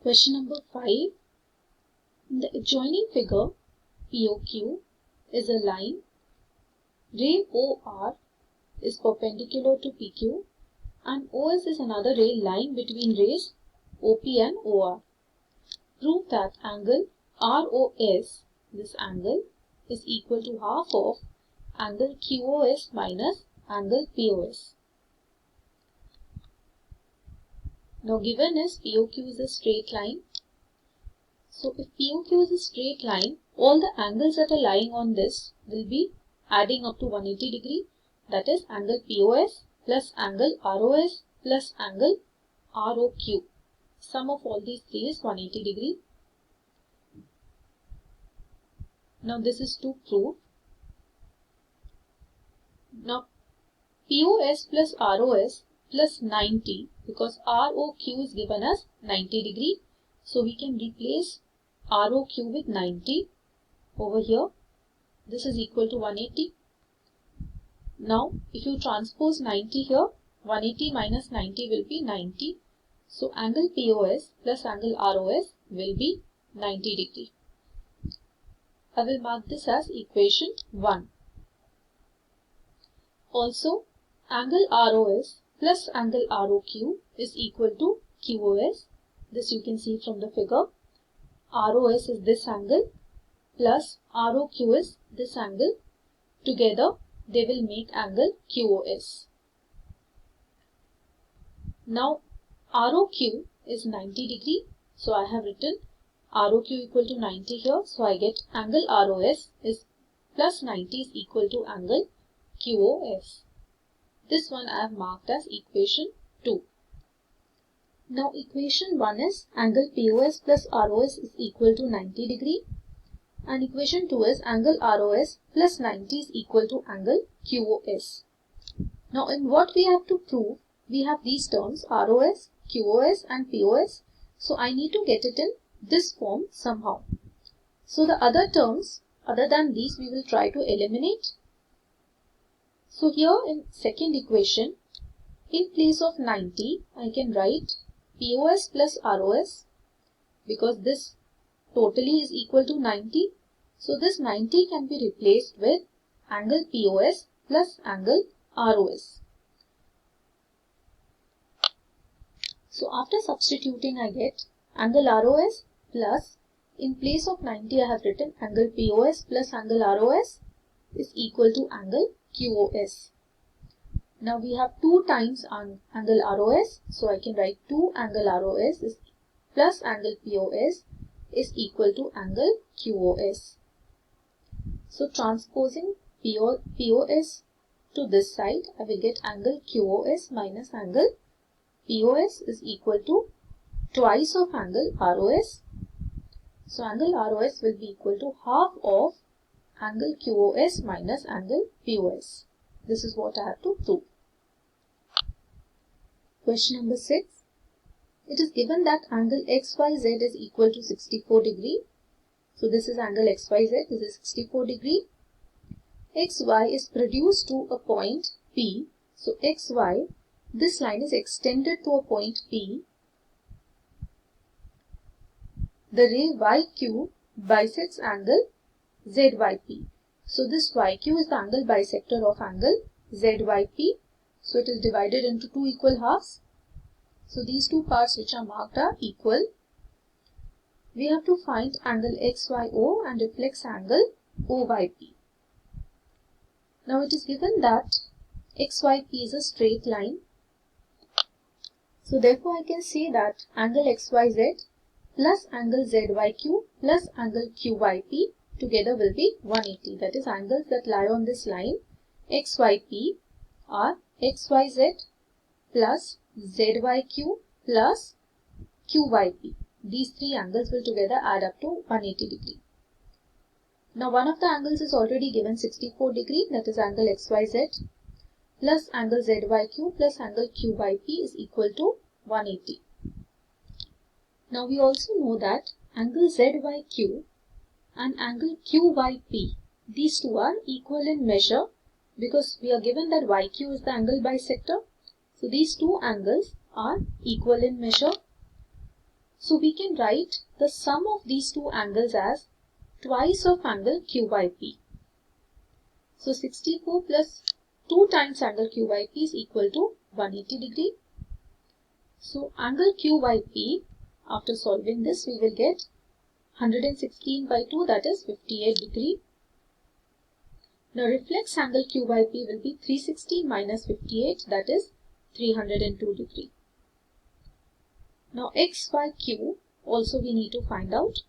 Question number 5. In the adjoining figure, POQ is a line, ray OR is perpendicular to PQ, and OS is another ray lying between rays OP and OR. Prove that angle ROS, this angle, is equal to half of angle QOS minus angle POS. Now given is POQ is a straight line. So if POQ is a straight line, all the angles that are lying on this will be adding up to 180 degree. That is angle POS plus angle ROS plus angle ROQ. Sum of all these three is 180 degree. Now this is to prove. Now POS plus ROS plus 90, because ROQ is given as 90 degree. So we can replace ROQ with 90 over here. This is equal to 180. Now if you transpose 90 here, 180 minus 90 will be 90. So angle POS plus angle ROS will be 90 degree. I will mark this as equation 1. Also, angle ROS plus angle ROQ is equal to QOS. This you can see from the figure. ROS is this angle plus ROQ is this angle. Together they will make angle QOS. Now ROQ is 90 degree. So I have written ROQ equal to 90 here. So I get angle ROS is plus 90 is equal to angle QOS. This one I have marked as equation 2. Now equation 1 is angle POS plus ROS is equal to 90 degree. And equation 2 is angle ROS plus 90 is equal to angle QOS. Now in what we have to prove, we have these terms ROS, QOS and POS. So I need to get it in this form somehow. So the other terms other than these we will try to eliminate. So here in second equation, in place of 90, I can write POS plus ROS, because this totally is equal to 90. So this 90 can be replaced with angle POS plus angle ROS. So after substituting, I get angle ROS plus, in place of 90 I have written angle POS plus angle ROS is equal to angle QOS. Now we have 2 times angle ROS, so I can write 2 angle ROS is plus angle POS is equal to angle QOS. So transposing POS to this side, I will get angle QOS minus angle POS is equal to twice of angle ROS. So angle ROS will be equal to half of angle QOS minus angle POS. This is what I have to prove. Question number 6. It is given that angle XYZ is equal to 64 degree. So this is angle XYZ, this is 64 degree. XY is produced to a point P. So XY, this line is extended to a point P. The ray YQ bisects angle ZYP. So this YQ is the angle bisector of angle ZYP. So it is divided into 2 equal halves. So these 2 parts which are marked are equal. We have to find angle XYO and reflex angle OYP. Now it is given that XYP is a straight line. So therefore I can say that angle XYZ plus angle ZYQ plus angle QYP together will be 180. That is, angles that lie on this line XYP are XYZ plus ZYQ plus QYP. These 3 angles will together add up to 180 degree. Now one of the angles is already given 64 degree, that is angle XYZ plus angle ZYQ plus angle QYP is equal to 180. Now we also know that angle ZYQ and angle QYP, these 2 are equal in measure, because we are given that YQ is the angle bisector. So these 2 angles are equal in measure. So we can write the sum of these two angles as twice of angle Q by P. So 64 plus 2 times angle Q by P is equal to 180 degree. So angle Q by P, after solving this, we will get 116 by 2, that is 58 degree. Now reflex angle Q by P will be 360 minus 58, that is 302 degree. Now x by q also we need to find out.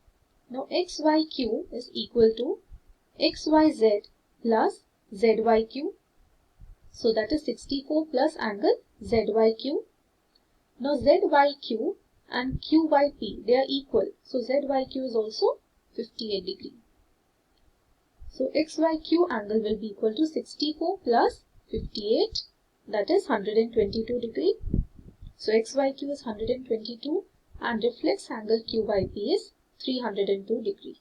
Now x by q is equal to x by z plus z by q. So that is 64 plus angle z by q. Now z by q and q by p, they are equal. So z by q is also 58 degree. So x by q angle will be equal to 64 plus 58, that is 122 degree. So x by q is 122 and reflex angle q by p is 302 degree.